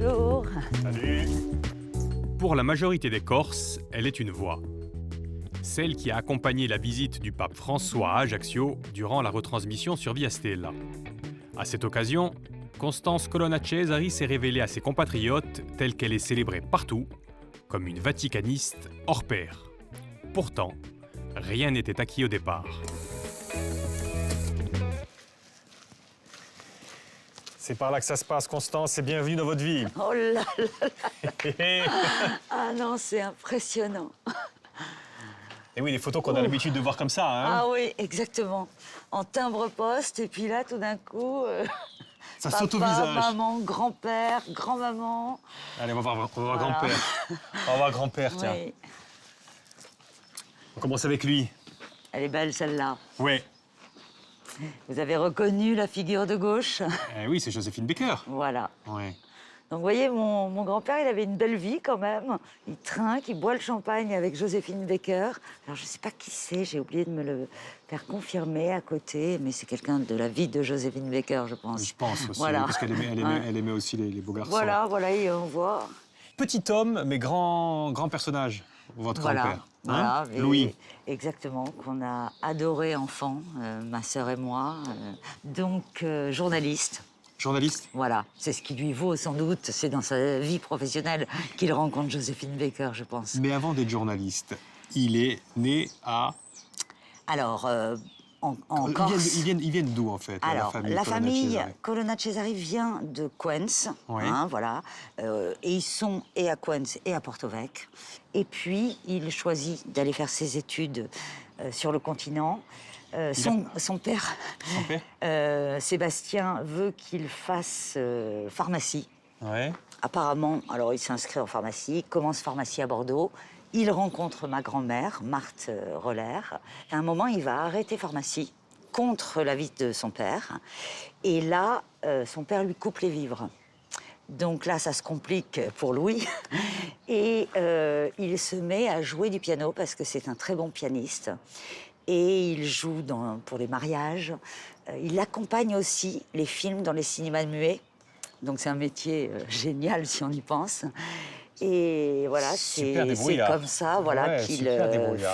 Bonjour. Salut. Pour la majorité des Corses, elle est une voix. Celle qui a accompagné la visite du pape François à Ajaccio durant la retransmission sur Via Stella. À cette occasion, Constance Colonna Cesari s'est révélée à ses compatriotes telle qu'elle est célébrée partout, comme une vaticaniste hors pair. Pourtant, rien n'était acquis au départ. C'est par là que ça se passe, Constance, et bienvenue dans votre vie. Oh là là. Ah non, c'est impressionnant. Et oui, les photos qu'on a l'habitude de voir comme ça, hein. Ah oui, exactement. En timbre-poste, et puis là, tout d'un coup... Ça papa, saute au visage. maman, grand-père, grand-maman. Allez, on va voir Voilà. grand-père. On va voir grand-père, tiens. Oui. On commence avec lui. Elle est belle, celle-là. Ouais. Vous avez reconnu la figure de gauche? Oui, c'est Joséphine Baker. Voilà. Ouais. Donc, vous voyez, mon grand-père, il avait une belle vie quand même. Il trinque, il boit le champagne avec Joséphine Baker. Alors, je ne sais pas qui c'est, j'ai oublié de me le faire confirmer à côté, mais c'est quelqu'un de la vie de Joséphine Baker, je pense. Je pense aussi, Voilà. parce qu'elle elle aimait aussi les beaux garçons. Voilà, et on voit. Petit homme, mais grand personnage, votre grand-père. Voilà, Hein, Louis. Exactement, qu'on a adoré enfant, ma sœur et moi. Donc, journaliste. Journaliste. Voilà, c'est ce qui lui vaut sans doute, c'est dans sa vie professionnelle qu'il rencontre Joséphine Baker, je pense. Mais avant d'être journaliste, il est né à... Alors, en Corse... Ils viennent d'où, en fait, Alors, la Colonna famille Cesari Colonna Cesari vient de Quens, Ouais. voilà. Et ils sont et à Quens et à Porto Vecchio. Et puis, il choisit d'aller faire ses études sur le continent. Son père, Son père Sébastien, veut qu'il fasse pharmacie. Ouais. Apparemment, alors il s'inscrit en pharmacie, il commence pharmacie à Bordeaux. Il rencontre ma grand-mère, Marthe Roller. À un moment, il va arrêter pharmacie contre l'avis de son père. Et là, son père lui coupe les vivres. Donc là, ça se complique pour Louis. Et il se met à jouer du piano parce que c'est un très bon pianiste. Et il joue pour les mariages. Il accompagne aussi les films dans les cinémas muets. Donc c'est un métier génial si on y pense. Et voilà, c'est comme ça voilà, Ouais, qu'il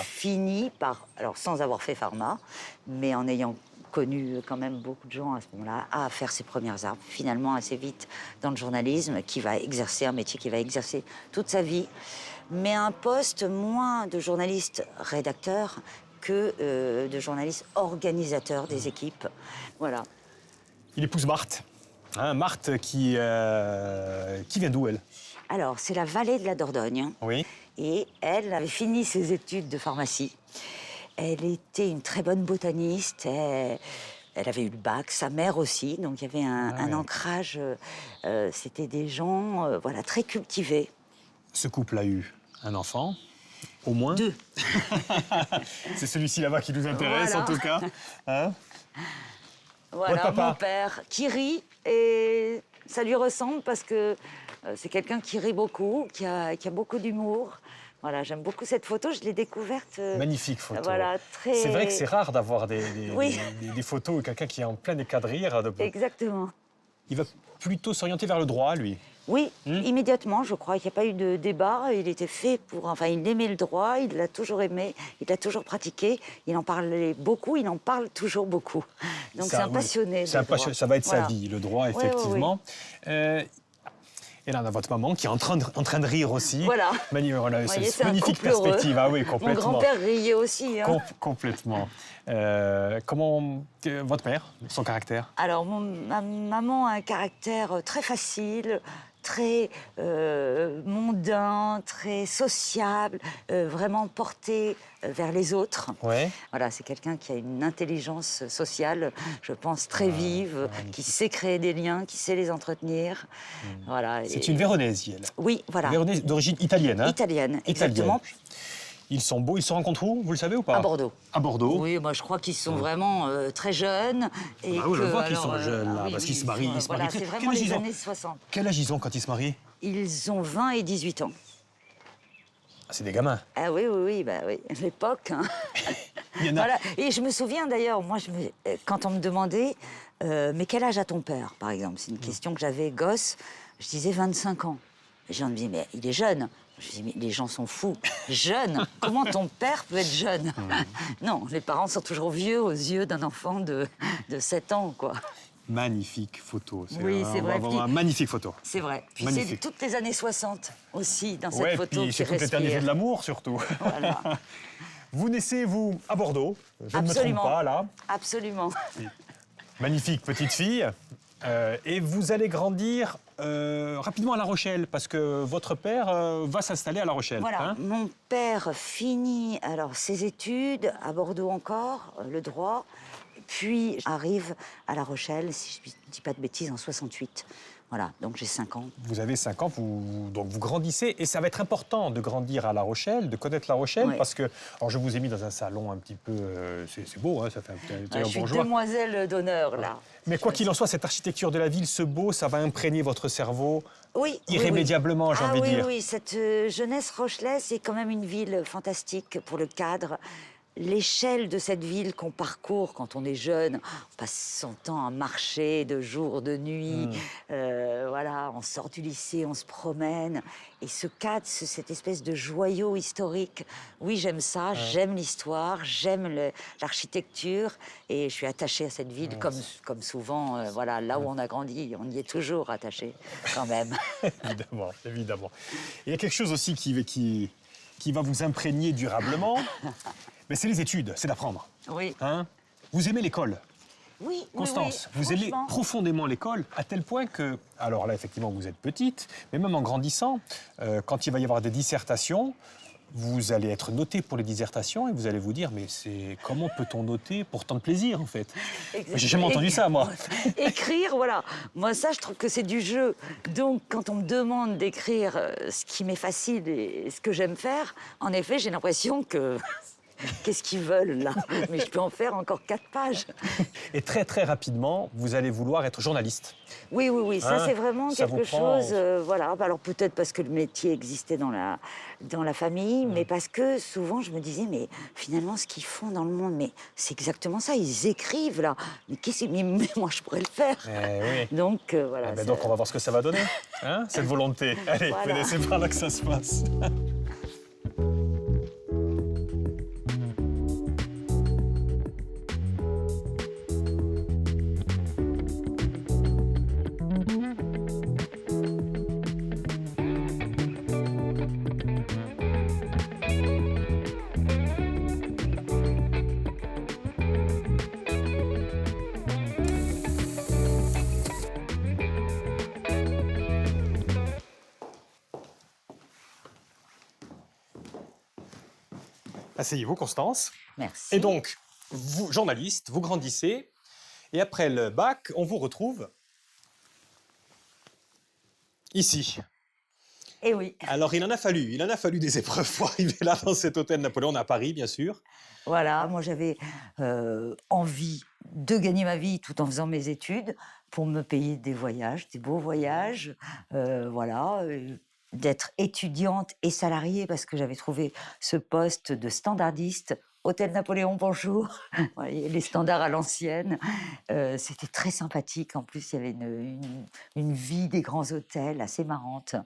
finit par, alors sans avoir fait pharma, mais en ayant connu quand même beaucoup de gens à ce moment-là, à faire ses premières armes, finalement assez vite dans le journalisme, qui va exercer un métier qu'il va exercer toute sa vie, mais un poste moins de journaliste rédacteur que de journaliste organisateur des équipes. Voilà. Il épouse Marthe. Hein, Marthe qui vient d'où, elle? Alors, c'est la vallée de la Dordogne. Oui. Et elle avait fini ses études de pharmacie. Elle était une très bonne botaniste. Elle avait eu le bac, sa mère aussi. Donc, il y avait un ancrage. C'était des gens voilà, très cultivés. Ce couple a eu un enfant, au moins. 2. C'est celui-ci là-bas qui nous intéresse, Voilà. en tout cas. Hein? Voilà, Votre papa. mon père, qui rit. Et ça lui ressemble parce que c'est quelqu'un qui rit beaucoup, qui a beaucoup d'humour. Voilà, j'aime beaucoup cette photo, je l'ai découverte. Magnifique photo. Voilà, très... C'est vrai que c'est rare d'avoir des photos où quelqu'un qui est en plein éclat de rire. Exactement. Il va plutôt s'orienter vers le droit, lui. Oui, immédiatement, je crois qu'il n'y a pas eu de débat. Il était fait pour... Enfin, il aimait le droit, il l'a toujours aimé, il l'a toujours pratiqué. Il en parlait beaucoup, il en parle toujours beaucoup. Donc c'est un passionné de droit. Ça va être sa Voilà. vie, le droit, effectivement. Et là, on a votre maman qui est en train de rire aussi. Voilà. Voilà, Voyez, c'est une un magnifique couple heureux. perspective. Ah oui, complètement. Mon grand-père riait aussi. Hein. Complètement. Votre mère, son caractère? Alors, ma maman a un caractère très facile, très mondain, très sociable, vraiment porté vers les autres. Ouais. Voilà, c'est quelqu'un qui a une intelligence sociale, je pense, très vive, qui sait créer des liens, qui sait les entretenir. Voilà. C'est une Véronaise, elle. Oui, voilà. Véronaise d'origine italienne, hein? Italienne, exactement. Ils sont beaux, ils se rencontrent où, vous le savez ou pas? À Bordeaux. À Bordeaux. Oui, moi je crois qu'ils sont vraiment très jeunes. Et je vois qu'ils alors, sont jeunes, là, oui, parce oui, qu'ils se marient. Voilà, c'est vraiment les années 60. Quel âge ils ont quand ils se marient? Ils ont 20 et 18 ans. Ah, c'est des gamins. Ah oui, l'époque. Hein. Il y en a... Voilà. Et je me souviens d'ailleurs, moi, quand on me demandait, mais quel âge a ton père, par exemple? C'est une question que j'avais gosse. Je disais 25 ans. Les gens me disaient, mais il est jeune. Je dis, mais les gens sont fous. Jeune? Comment ton père peut être jeune? Non, les parents sont toujours vieux aux yeux d'un enfant de 7 ans, quoi. Magnifique photo. Oui, c'est vrai. Vraiment une magnifique photo. C'est vrai. Puis c'est Magnifique. toutes les années 60 aussi, dans cette Ouais, photo puis qui c'est toute l'éternité respire. de l'amour, surtout. Voilà. Vous naissez, vous, à Bordeaux. Je ne me Absolument. trompe pas, là. Absolument. Magnifique petite fille. Et vous allez grandir rapidement à La Rochelle, parce que votre père va s'installer à La Rochelle. Voilà, hein. mon père finit alors ses études à Bordeaux encore, le droit, puis arrive à La Rochelle, si je ne dis pas de bêtises, en 68. Voilà, donc j'ai 5 ans. Vous avez 5 ans, donc vous grandissez, et ça va être important de grandir à La Rochelle, de connaître La Rochelle, Ouais. parce que, alors je vous ai mis dans un salon un petit peu, c'est beau, hein, ça fait un petit Je intérieur suis bourgeois. demoiselle d'honneur, là. Mais quoi qu'il en soit, cette architecture de la ville, ce beau, ça va imprégner votre cerveau Oui, irrémédiablement, j'ai envie de dire. Oui, cette jeunesse rochelaise, c'est quand même une ville fantastique pour le cadre. L'échelle de cette ville qu'on parcourt quand on est jeune, on passe son temps à marcher de jour, de nuit, voilà, on sort du lycée, on se promène. Et ce cadre, cette espèce de joyau historique, oui, j'aime ça, j'aime l'histoire, j'aime l'architecture et je suis attachée à cette ville comme souvent, voilà, là où on a grandi, on y est toujours attaché quand même. Évidemment, évidemment. Il y a quelque chose aussi qui va vous imprégner durablement, mais c'est les études, c'est d'apprendre. Oui, Hein. Vous aimez l'école, oui, Constance, oui, vous aimez franchement. profondément l'école, à tel point que, alors là, effectivement, vous êtes petite, mais même en grandissant, quand il va y avoir des dissertations, vous allez être noté pour les dissertations et vous allez vous dire, mais comment peut-on noter pour tant de plaisir, en fait? J'ai jamais entendu ça, moi. Écrire, voilà. Moi, ça, je trouve que c'est du jeu. Donc, quand on me demande d'écrire ce qui m'est facile et ce que j'aime faire, en effet, j'ai l'impression que... Qu'est-ce qu'ils veulent, là? Mais je peux en faire encore 4 pages. Et très, très rapidement, vous allez vouloir être journaliste. Oui, oui, oui. Ça, Hein, c'est vraiment ça vous quelque prend- chose... voilà. Alors, peut-être parce que le métier existait dans la famille, mais parce que souvent, je me disais, mais finalement, ce qu'ils font dans le monde, mais c'est exactement ça. Ils écrivent, là. Mais mais moi, je pourrais le faire. Eh oui. Donc, voilà. Eh ben ça- donc on va voir ce que ça va donner, hein, cette volonté. Allez, Voilà. venez, c'est par là que ça se passe. Asseyez-vous, Constance. Merci. Et donc, vous, journaliste, vous grandissez, et après le bac, on vous retrouve ici. Eh oui. Alors, il en a fallu des épreuves pour arriver là, dans cet hôtel Napoléon, à Paris, bien sûr. Voilà, moi j'avais envie de gagner ma vie tout en faisant mes études pour me payer des voyages, des beaux voyages, voilà, d'être étudiante et salariée parce que j'avais trouvé ce poste de standardiste. Hôtel Napoléon, bonjour. Vous voyez, les standards à l'ancienne. C'était très sympathique. En plus, il y avait une vie des grands hôtels assez marrante.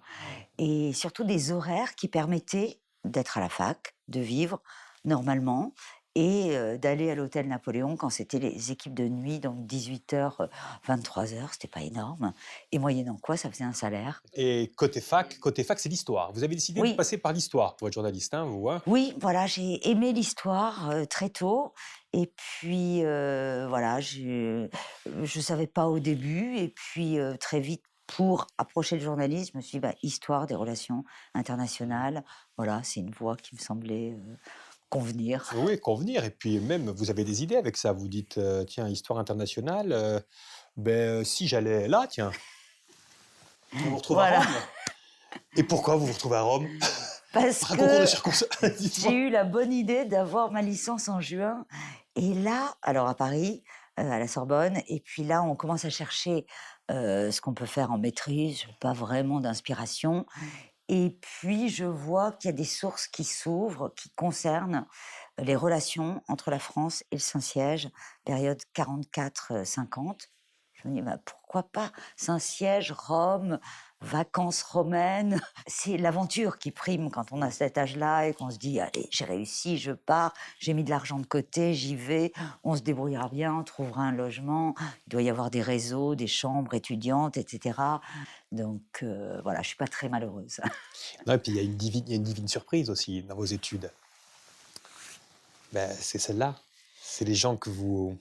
Et surtout des horaires qui permettaient d'être à la fac, de vivre normalement et d'aller à l'hôtel Napoléon quand c'était les équipes de nuit, donc 18h, 23h, c'était pas énorme. Et moyennant quoi, ça faisait un salaire. Et côté fac, c'est l'histoire. Vous avez décidé Oui. de passer par l'histoire pour être journaliste, hein, vous, hein. Oui, voilà, j'ai aimé l'histoire très tôt. Et puis, voilà, je savais pas au début. Et puis, très vite, pour approcher le journalisme, je me suis dit, bah, histoire des relations internationales. Voilà, c'est une voie qui me semblait convenir. Oui, convenir. Et puis même, vous avez des idées avec ça. Vous dites, tiens, histoire internationale, si j'allais là, tiens. On vous retrouve Voilà. à Rome. Et pourquoi vous vous retrouvez à Rome? Parce Par concours de que circonstances. j'ai Dites-moi. eu la bonne idée d'avoir ma licence en juin. Et là, alors à Paris, à la Sorbonne, et puis là, on commence à chercher ce qu'on peut faire en maîtrise, pas vraiment d'inspiration. Et puis, je vois qu'il y a des sources qui s'ouvrent, qui concernent les relations entre la France et le Saint-Siège, période 44-50. Je me dis, bah, pourquoi pas Saint-Siège, Rome, vacances romaines. C'est l'aventure qui prime quand on a cet âge-là et qu'on se dit, allez, j'ai réussi, je pars, j'ai mis de l'argent de côté, j'y vais, on se débrouillera bien, on trouvera un logement, il doit y avoir des réseaux, des chambres étudiantes, etc. Donc voilà, je ne suis pas très malheureuse. Non, et puis il y a il y a une divine surprise aussi dans vos études. Ben, c'est celle-là. C'est les gens que vous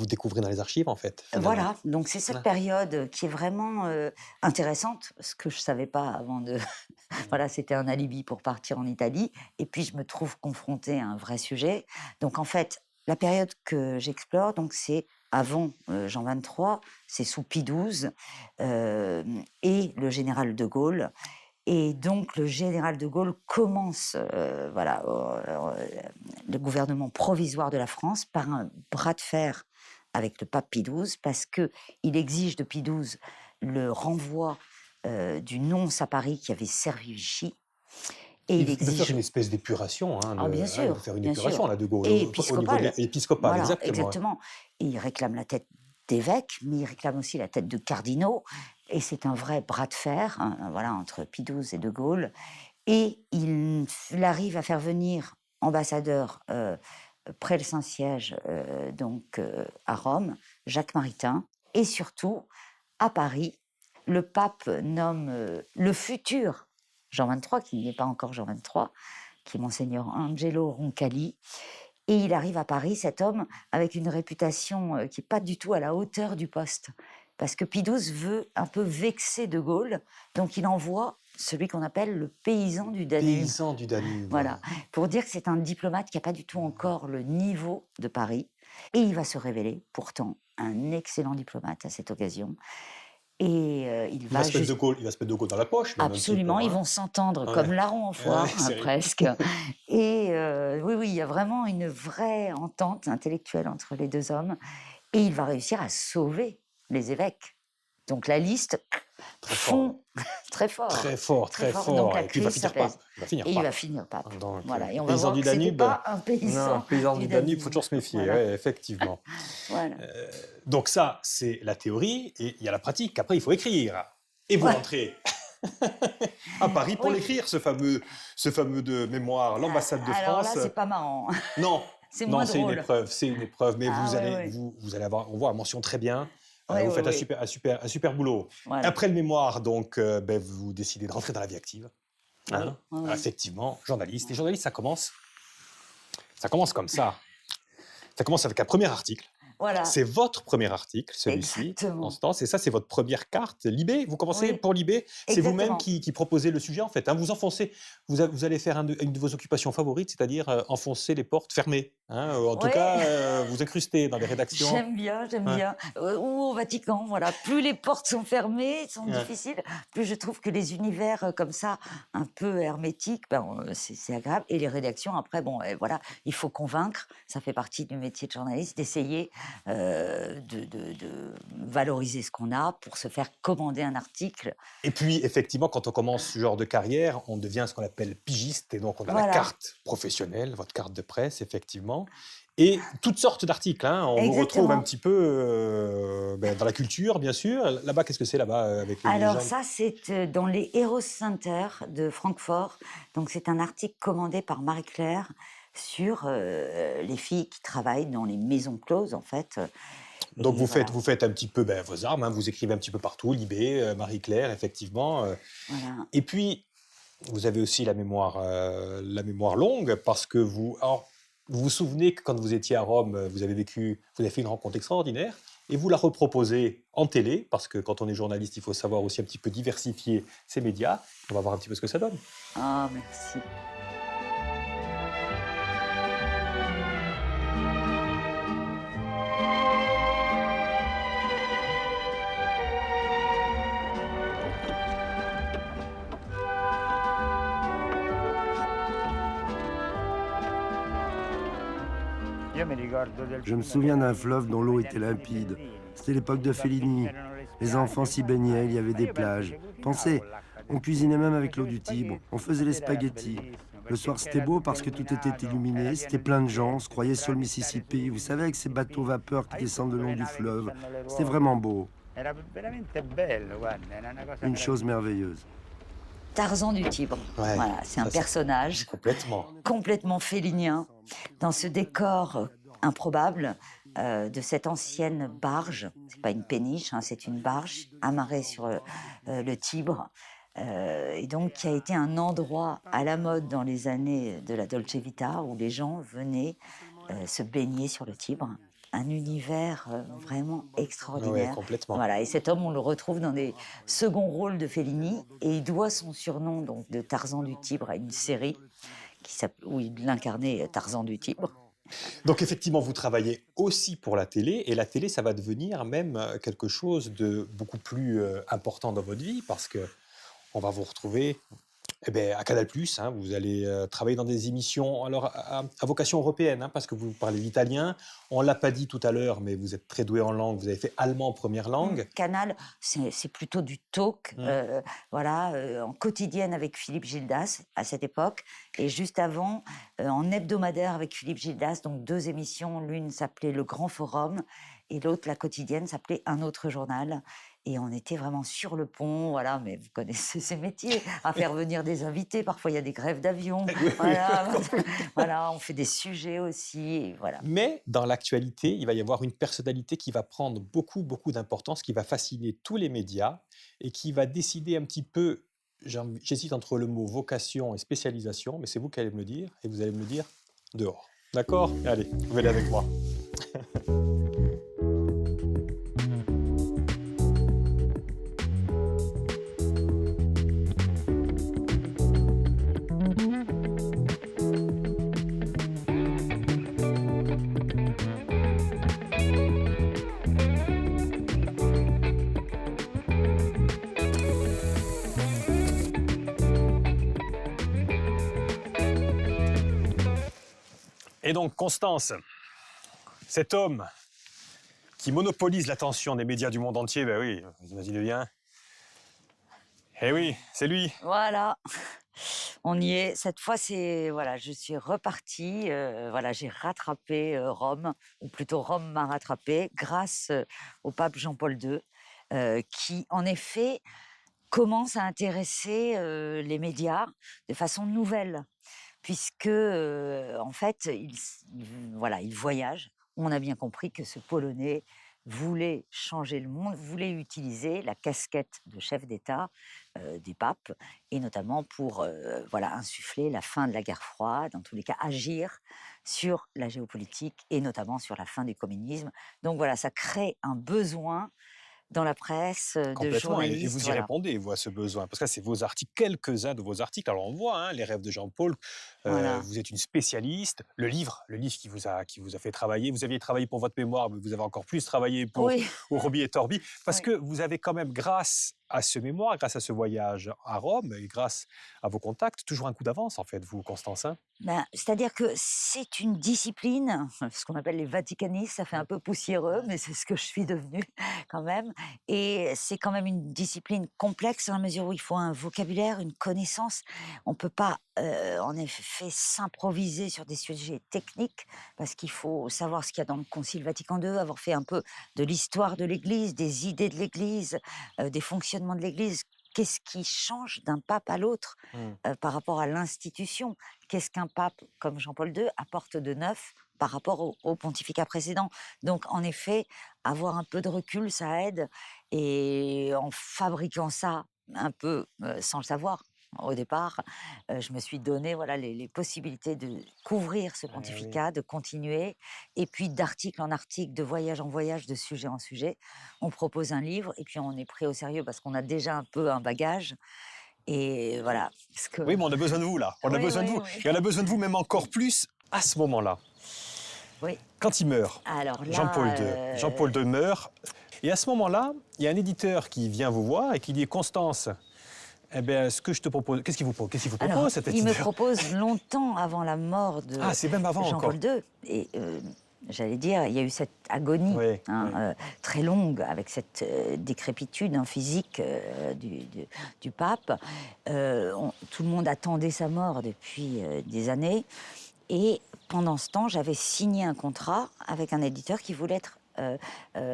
découvrez dans les archives, en fait, finalement. Voilà, donc c'est cette Voilà. période qui est vraiment intéressante, ce que je ne savais pas avant de... Voilà, c'était un alibi pour partir en Italie. Et puis, je me trouve confrontée à un vrai sujet. Donc, en fait, la période que j'explore, donc c'est avant Jean 23, c'est sous Pie XII et le général de Gaulle. Et donc, le général de Gaulle commence voilà, le gouvernement provisoire de la France par un bras de fer avec le pape Pie XII, parce qu'il exige de Pie XII le renvoi du nonce à Paris qui avait servi Vichy. Et il Il veut faire exige... une espèce d'épuration. Hein, Ah, bien il sûr, veut faire une bien épuration, sûr. là, de Gaulle, Et au niveau de épiscopal. l'épiscopal, Voilà, exactement. Ouais. exactement. Et il réclame la tête d'évêque, mais il réclame aussi la tête de cardinaux. Et c'est un vrai bras de fer voilà, entre Pie XII et de Gaulle. Et il arrive à faire venir ambassadeur près le Saint-Siège, donc à Rome, Jacques Maritain, et surtout à Paris, le pape nomme le futur Jean 23, qui n'est pas encore Jean 23, qui est Monseigneur Angelo Roncalli. Et il arrive à Paris, cet homme, avec une réputation qui n'est pas du tout à la hauteur du poste. Parce que Pie XII veut un peu vexer de Gaulle, donc il envoie celui qu'on appelle le paysan du Danube. Paysan du Danube. Voilà, pour dire que c'est un diplomate qui n'a pas du tout encore le niveau de Paris. Et il va se révéler, pourtant, un excellent diplomate à cette occasion. Et il va Il va se mettre de Gaulle dans la poche. Même absolument, un petit ils peu, hein. vont s'entendre Ouais. comme larron en foire, Ouais, c'est presque. Et oui, oui, il y a vraiment une vraie entente intellectuelle entre les deux hommes. Et il va réussir à sauver les évêques. Donc la liste fond très fort. Très fort, Très très fort. fort. Donc la Et puis il va crise finir pas. s'apaise. Il va finir Et pas. il va finir pape. Donc, Voilà. Et on va paysan voir du que c'était Danube. pas un paysan Non, paysan du Danube, il faut toujours se méfier, Voilà. ouais, effectivement. Voilà. Donc ça, c'est la théorie, et il y a la pratique. Après, il faut écrire. Et vous Ouais. rentrez à Paris pour Oui. l'écrire, ce fameux de mémoire, l'ambassade de Alors France. là, c'est pas marrant. Non, C'est non, moins c'est une drôle. épreuve, c'est une épreuve. Mais Ah, vous ouais, allez, ouais. vous allez avoir, on voit, mention très bien. Ouais, vous ouais, faites ouais. un super boulot. Voilà. Après le mémoire, donc, vous décidez de rentrer dans la vie active. Hein. Ouais, ouais. Effectivement, journaliste. Et journaliste, ça commence comme ça. Ça commence avec un premier article. Voilà. C'est votre premier article, celui-ci, Exactement. en ce temps. C'est ça, c'est votre première carte, Libé. Vous commencez Oui. pour Libé. C'est vous-même Exactement. qui proposez le sujet, en fait. Hein. Vous enfoncez, vous allez faire une de vos occupations favorites, c'est-à-dire enfoncer les portes fermées. Hein. En tout Ouais. cas, vous incruster dans les rédactions. J'aime bien. Ouais. Ou au Vatican, voilà. Plus les portes sont fermées, sont Ouais. difficiles, plus je trouve que les univers comme ça, un peu hermétiques, c'est agréable. Et les rédactions, après, voilà, il faut convaincre. Ça fait partie du métier de journaliste, d'essayer de valoriser ce qu'on a pour se faire commander un article. Et puis, effectivement, quand on commence ce genre de carrière, on devient ce qu'on appelle pigiste. Et donc, on a la Voilà. carte professionnelle, votre carte de presse, effectivement. Et toutes sortes d'articles. Hein. On vous Exactement. retrouve un petit peu dans la culture, bien sûr. Là-bas, qu'est-ce que c'est là-bas avec les Alors gens ça, c'est dans les Heroes Center de Francfort. Donc c'est un article commandé par Marie-Claire sur les filles qui travaillent dans les maisons closes, en fait. Donc, Et voilà. vous faites un petit peu vos armes. Hein. Vous écrivez un petit peu partout, Libé, Marie-Claire, effectivement. Voilà. Et puis, vous avez aussi la mémoire longue parce que vous vous souvenez que quand vous étiez à Rome, vous avez fait une rencontre extraordinaire et vous la reproposez en télé parce que quand on est journaliste, il faut savoir aussi un petit peu diversifier ses médias. On va voir un petit peu ce que ça donne. Ah, merci. Je me souviens d'un fleuve dont l'eau était limpide. C'était l'époque de Fellini. Les enfants s'y baignaient, il y avait des plages. Pensez, on cuisinait même avec l'eau du Tibre. On faisait les spaghettis. Le soir, c'était beau parce que tout était illuminé. C'était plein de gens. On se croyait sur le Mississippi. Vous savez, avec ces bateaux vapeurs qui descendent le long du fleuve. C'était vraiment beau. Une chose merveilleuse. Tarzan du Tibre. Ouais, Voilà, c'est un ça, c'est- personnage Complètement. complètement félinien, dans ce décor improbable de cette ancienne barge. C'est pas une péniche, hein, c'est une barge amarrée sur le Tibre. Et donc qui a été un endroit à la mode dans les années de la Dolce Vita où les gens venaient se baigner sur le Tibre. Un univers vraiment Ouais, extraordinaire. complètement. Voilà, et cet homme, on le retrouve dans des seconds rôles de Fellini, et il doit son surnom donc de Tarzan du Tibre à une série où il incarnait Tarzan du Tibre. Donc effectivement, vous travaillez aussi pour la télé, et la télé, ça va devenir même quelque chose de beaucoup plus important dans votre vie, parce que on va vous retrouver à Canal+, hein, vous allez travailler dans des émissions alors à vocation européenne, hein, parce que vous parlez l'italien. On ne l'a pas dit tout à l'heure, mais vous êtes très doué en langue, vous avez fait allemand en première langue. Canal, c'est plutôt du talk, voilà, en quotidienne avec Philippe Gildas à cette époque, et juste avant, en hebdomadaire avec Philippe Gildas, donc 2 émissions, l'une s'appelait Le Grand Forum, et l'autre, la quotidienne, s'appelait Un autre journal. Et on était vraiment sur le pont, voilà, mais vous connaissez ces métiers, à faire venir des invités, parfois il y a des grèves d'avion, voilà, voilà, on fait des sujets aussi, et voilà. Mais dans l'actualité, il va y avoir une personnalité qui va prendre beaucoup, beaucoup d'importance, qui va fasciner tous les médias et qui va décider un petit peu, j'hésite entre le mot vocation et spécialisation, mais c'est vous qui allez me le dire, et vous allez me le dire dehors. D'accord? Allez, vous venez avec moi. Et donc, Constance, cet homme qui monopolise l'attention des médias du monde entier, ben oui, vous imaginez bien. Eh oui, c'est lui. Voilà, on y est. Cette fois, voilà, je suis repartie. Voilà, j'ai rattrapé Rome, ou plutôt Rome m'a rattrapé, grâce au pape Jean-Paul II, qui, en effet, commence à intéresser les médias de façon nouvelle, puisque, en fait, voilà, il voyage. On a bien compris que ce Polonais voulait changer le monde, voulait utiliser la casquette de chef d'État des papes, et notamment pour voilà, insuffler la fin de la guerre froide, en tous les cas agir sur la géopolitique et notamment sur la fin du communisme. Donc voilà, ça crée un besoin dans la presse de Complètement, et journalistes. vous y Voilà. répondez, vous, à ce besoin. Parce que là, c'est vos articles, quelques-uns de vos articles. Alors, on voit, hein, Les rêves de Jean-Paul, Voilà. vous êtes une spécialiste. Le livre qui vous a fait travailler, vous aviez travaillé pour votre mémoire, mais vous avez encore plus travaillé pour Oui. Roby et Torby, parce Oui. que vous avez quand même, grâce à ce mémoire, grâce à ce voyage à Rome, et grâce à vos contacts, toujours un coup d'avance, en fait, vous, Constantin. C'est-à-dire que c'est une discipline, ce qu'on appelle les vaticanistes, ça fait un peu poussiéreux, mais c'est ce que je suis devenue quand même. Et c'est quand même une discipline complexe dans la mesure où il faut un vocabulaire, une connaissance. On ne peut pas, en effet, s'improviser sur des sujets techniques, parce qu'il faut savoir ce qu'il y a dans le Concile Vatican II, avoir fait un peu de l'histoire de l'Église, des idées de l'Église, des fonctionnements de l'Église. Qu'est-ce qui change d'un pape à l'autre par rapport à l'institution? Qu'est-ce qu'un pape comme Jean-Paul II apporte de neuf par rapport au pontificat précédent? Donc, en effet, avoir un peu de recul, ça aide. Et en fabriquant ça un peu sans le savoir, au départ, je me suis donné voilà, les possibilités de couvrir ce pontificat, de continuer, et puis d'article en article, de voyage en voyage, de sujet en sujet. On propose un livre, et puis on est pris au sérieux parce qu'on a déjà un peu un bagage. Et voilà. Parce que... Oui, mais on a besoin de vous, là. On a Oui, besoin de oui, vous. oui. Et on a besoin de vous même encore plus à ce moment-là. Oui. Quand il meurt, Alors là, Jean-Paul II. Jean-Paul II meurt. Et à ce moment-là, il y a un éditeur qui vient vous voir et qui dit « Constance, eh bien, ce que je te propose... » Qu'est-ce qu'il vous propose, alors, cet il me éditeur? propose longtemps avant la mort de Ah, c'est même avant encore. Jean-Paul II. Et j'allais dire, il y a eu cette agonie Oui, oui. très longue avec cette décrépitude physique du pape. Tout le monde attendait sa mort depuis des années. Et pendant ce temps, j'avais signé un contrat avec un éditeur qui voulait être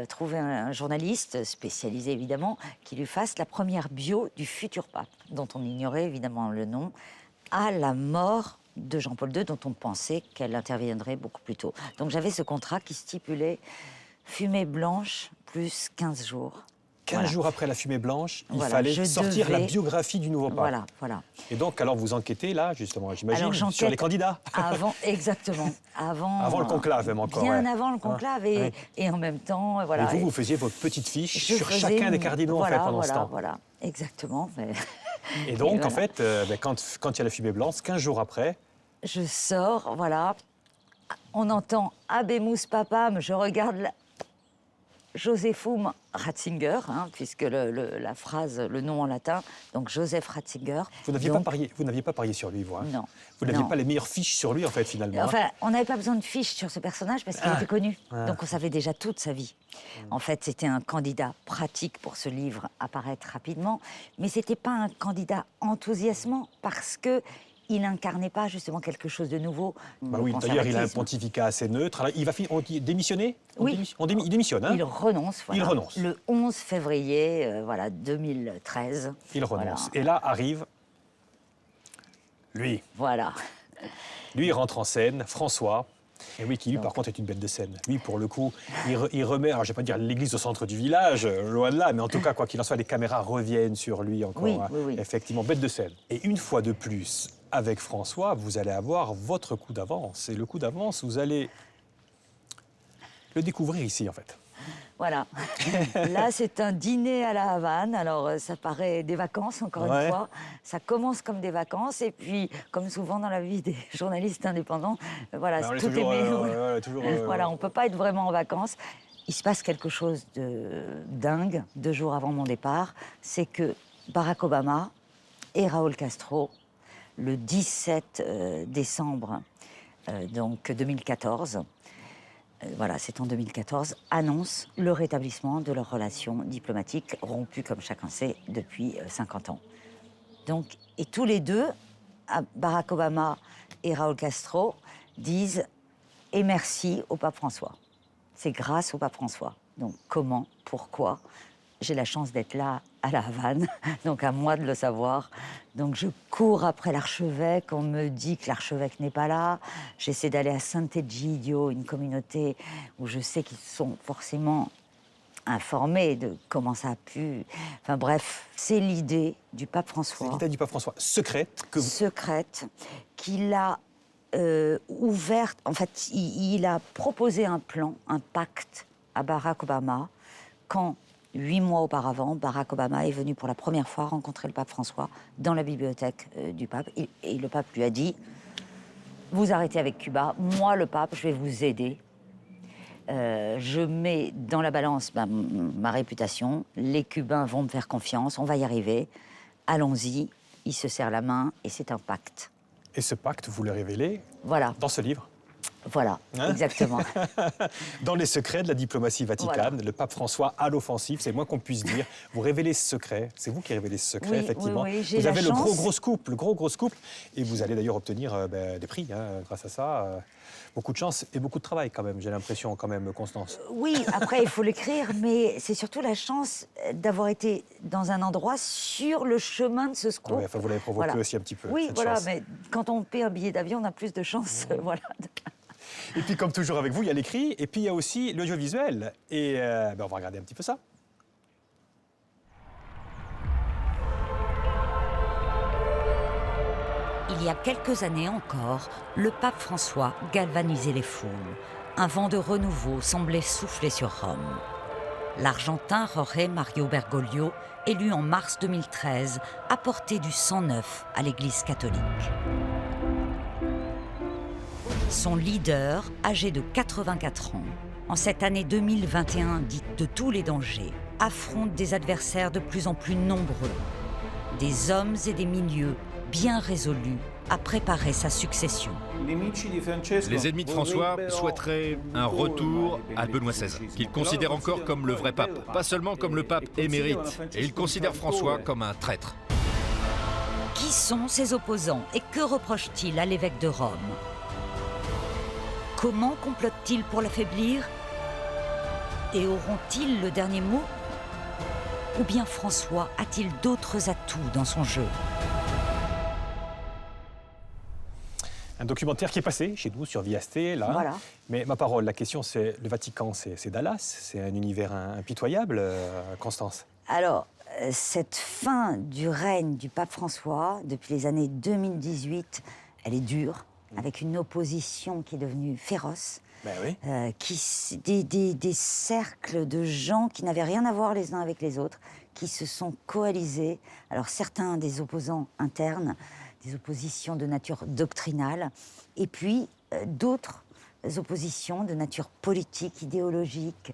trouver un journaliste spécialisé évidemment qui lui fasse la première bio du futur pape, dont on ignorait évidemment le nom, à la mort de Jean-Paul II, dont on pensait qu'elle interviendrait beaucoup plus tôt. Donc j'avais ce contrat qui stipulait fumée blanche plus 15 jours. 15 jours après la fumée blanche, il Voilà, fallait je sortir devais- la biographie du nouveau pape. Voilà. Et donc, alors vous enquêtez là, justement, j'imagine, Alors, sur j'enquête les candidats. Exactement. Avant le conclave, même encore. Bien ouais. avant le conclave Ouais. et en même temps, voilà. Et vous faisiez votre petite fiche Je sur faisais chacun des cardinaux en fait pendant ce temps. Voilà, exactement. Mais Et donc, voilà. en fait, quand il y a la fumée blanche, 15 jours après, je sors, voilà. On entend Habemus Papam, je regarde Josephum Ratzinger, puisque la phrase, le nom en latin, donc Joseph Ratzinger. vous n'aviez Donc, pas parié sur lui, vous. Hein. Non. Vous n'aviez non. pas les meilleures fiches sur lui, en fait, finalement. hein. Enfin, on n'avait pas besoin de fiches sur ce personnage parce qu'il était connu. Ah. Donc on savait déjà toute sa vie. En fait, c'était un candidat pratique pour ce livre apparaître rapidement, mais c'était pas un candidat enthousiasmant parce que il incarnait pas justement quelque chose de nouveau. Bah le oui, d'ailleurs, il a un conservatisme. pontificat assez neutre. Alors, il va démissionner. Oui. Il démissionne, hein. Il renonce. Voilà. Il renonce. Le 11 février 2013. Il renonce. Voilà. Et là arrive lui. Voilà. Lui, il rentre en scène, François. Et oui, qui lui, par contre, est une bête de scène. Lui, pour le coup, il remet, alors je ne vais pas dire l'église au centre du village, loin de là, mais en tout cas, quoi qu'il en soit, les caméras reviennent sur lui encore. Oui, hein. oui. Effectivement, bête de scène. Et une fois de plus, avec François, vous allez avoir votre coup d'avance. Et le coup d'avance, vous allez le découvrir ici, en fait. Voilà. Là, c'est un dîner à la Havane. Alors, ça paraît des vacances, encore Ouais. une fois. Ça commence comme des vacances. Et puis, comme souvent dans la vie des journalistes indépendants, voilà, Bah, on est tout toujours, est voilà, on ne peut pas être vraiment en vacances. Il se passe quelque chose de dingue 2 jours avant mon départ. C'est que Barack Obama et Raúl Castro, le 17 décembre donc 2014, voilà, c'est en 2014, annoncent le rétablissement de leurs relations diplomatiques rompues, comme chacun sait, depuis 50 ans. Donc, et tous les deux, Barack Obama et Raúl Castro, disent « et merci au pape François ». C'est grâce au pape François. Donc, comment, pourquoi? J'ai la chance d'être là à La Havane, donc à moi de le savoir. Donc je cours après l'archevêque, on me dit que l'archevêque n'est pas là. J'essaie d'aller à Sant'Egidio, une communauté où je sais qu'ils sont forcément informés de comment ça a pu... Enfin bref, c'est l'idée du pape François. C'est l'idée du pape François, secrète, que vous... Secrète, qu'il a ouverte. En fait, il a proposé un plan, un pacte à Barack Obama quand... 8 mois auparavant, Barack Obama est venu pour la première fois rencontrer le pape François dans la bibliothèque du pape. Et le pape lui a dit « Vous arrêtez avec Cuba, moi le pape, je vais vous aider. Je mets dans la balance ma réputation, les Cubains vont me faire confiance, on va y arriver. Allons-y. » Il se serre la main et c'est un pacte. Et ce pacte, vous le révélez Voilà, dans ce livre. voilà, Hein exactement. Dans les secrets de la diplomatie vaticane, Voilà. le pape François à l'offensive, c'est le moins qu'on puisse dire. Vous révélez ce secret, c'est vous qui révélez ce secret, Oui, effectivement. oui, j'ai vous la avez chance. le gros scoop, et vous allez d'ailleurs obtenir des prix grâce à ça. Beaucoup de chance et beaucoup de travail quand même, j'ai l'impression quand même, Constance. Oui, après, il faut l'écrire, mais c'est surtout la chance d'avoir été dans un endroit sur le chemin de ce scoop. Ouais, enfin, vous l'avez provoqué Voilà. aussi un petit peu. Oui, cette voilà, chance. mais quand on paie un billet d'avion, on a plus de chance. Voilà. Et puis comme toujours avec vous, il y a l'écrit, et puis il y a aussi l'audiovisuel. Et on va regarder un petit peu ça. Il y a quelques années encore, le pape François galvanisait les foules. Un vent de renouveau semblait souffler sur Rome. L'Argentin Jorge Mario Bergoglio, élu en mars 2013, apportait du sang neuf à l'Église catholique. Son leader, âgé de 84 ans, en cette année 2021 dite de tous les dangers, affronte des adversaires de plus en plus nombreux. Des hommes et des milieux bien résolus à préparer sa succession. Les ennemis de François souhaiteraient un retour à Benoît XVI, qu'ils considèrent encore comme le vrai pape, pas seulement comme le pape émérite, et ils considèrent François comme un traître. Qui sont ses opposants et que reprochent-ils à l'évêque de Rome? Comment complotent-ils pour l'affaiblir? Et auront-ils le dernier mot? Ou bien François a-t-il d'autres atouts dans son jeu? Un documentaire qui est passé chez nous sur Viasté, là. Voilà. Mais ma parole, la question c'est, le Vatican, c'est Dallas, c'est un univers impitoyable, Constance. Alors, cette fin du règne du pape François, depuis les années 2018, elle est dure, avec une opposition qui est devenue féroce. Ben oui. Des cercles de gens qui n'avaient rien à voir les uns avec les autres, qui se sont coalisés. Alors certains des opposants internes, des oppositions de nature doctrinale, et puis d'autres oppositions de nature politique, idéologique.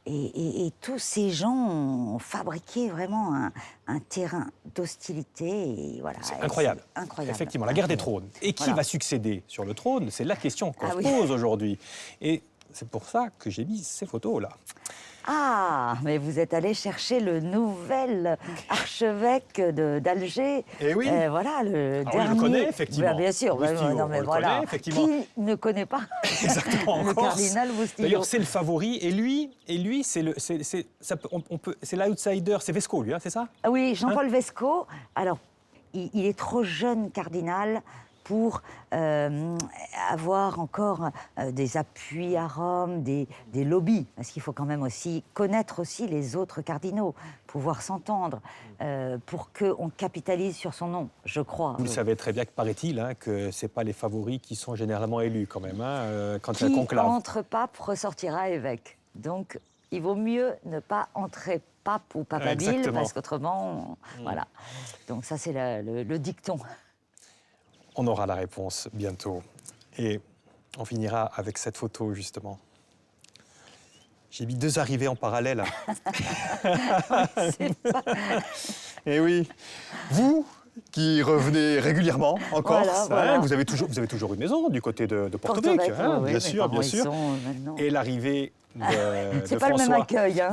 Et tous ces gens ont fabriqué vraiment un terrain d'hostilité. Et voilà, C'est incroyable. Incroyable. Effectivement, la guerre des trônes. Et qui va succéder sur le trône? C'est la question qu'on se pose aujourd'hui. Et c'est pour ça que j'ai mis ces photos-là. Ah, mais vous êtes allé chercher le nouvel archevêque d'Alger. Eh oui. Voilà, le Alors, dernier. on le connaît, effectivement. Bien sûr. Boustillo, Non, mais on le voilà. connaît, effectivement. Qui ne connaît pas Exactement. le cardinal Boustillo? D'ailleurs, c'est le favori. Et lui, c'est l'outsider. C'est Vesco, lui, hein, c'est ça? Ah oui, Jean-Paul Vesco. Alors, il est trop jeune cardinal pour avoir encore des appuis à Rome, des lobbies, parce qu'il faut quand même aussi connaître aussi les autres cardinaux, pouvoir s'entendre, pour qu'on capitalise sur son nom, je crois. Vous savez très bien que, paraît-il, hein, que ce n'est pas les favoris qui sont généralement élus, quand même, hein, quand il y a un conclave. Qui entre pape ressortira évêque. Donc, il vaut mieux ne pas entrer pape ou papabile, parce qu'autrement, voilà. Donc ça, c'est le dicton. On aura la réponse bientôt. Et on finira avec cette photo, justement. J'ai mis 2 arrivées en parallèle. Et oui, vous qui revenez régulièrement en Corse, voilà. vous avez toujours une maison du côté de Porto-Vecchio, hein, oui, bien sûr. Et l'arrivée de c'est pas le même François. accueil. Hein.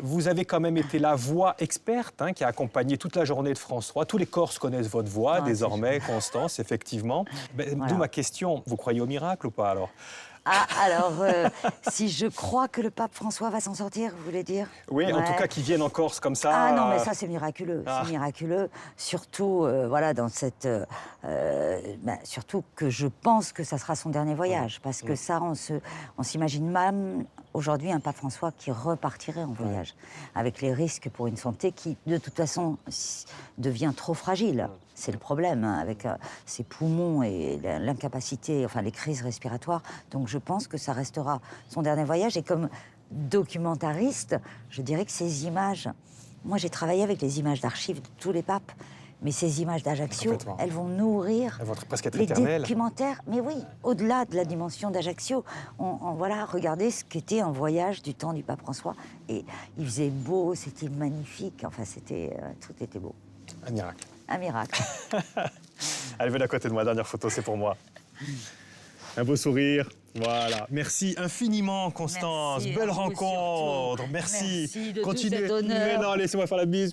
Vous avez quand même été la voix experte, hein, qui a accompagné toute la journée de François. Tous les Corses connaissent votre voix désormais, Constance, effectivement. D'où ma question, vous croyez au miracle ou pas alors? Ah, alors, si je crois que le pape François va s'en sortir, vous voulez dire? Oui, en tout cas, qu'ils viennent en Corse comme ça. Ah non, mais ça, c'est miraculeux. C'est miraculeux. Surtout, voilà, dans cette... surtout que je pense que ça sera son dernier voyage. Parce que ça, on s'imagine même aujourd'hui un pape François qui repartirait en voyage. Avec les risques pour une santé qui, de toute façon, devient trop fragile. C'est le problème, hein, avec ses poumons et l'incapacité, enfin les crises respiratoires. Donc je pense que ça restera son dernier voyage. Et comme documentariste, je dirais que ces images... Moi, j'ai travaillé avec les images d'archives de tous les papes. Mais ces images d'Ajaccio, elles vont nourrir les documentaires. Mais oui, au-delà de la dimension d'Ajaccio, voilà, regardez ce qu'était un voyage du temps du pape François. Et il faisait beau, c'était magnifique. Enfin, tout était beau. Un miracle. Un miracle. Allez, venez à côté de moi, dernière photo, c'est pour moi. Un beau sourire, voilà. Merci infiniment, Constance. Merci, belle rencontre. Merci. De continuez. tout cet honneur. Non, laissez-moi faire la bise.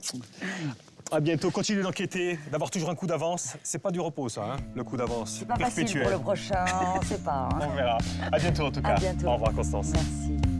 À bientôt. Continuez d'enquêter, d'avoir toujours un coup d'avance. C'est pas du repos, ça, hein, le coup d'avance. C'est pas facile pour le prochain, on sait pas. Hein. On verra. À bientôt, en tout cas. À bientôt. Au revoir, Constance. Merci.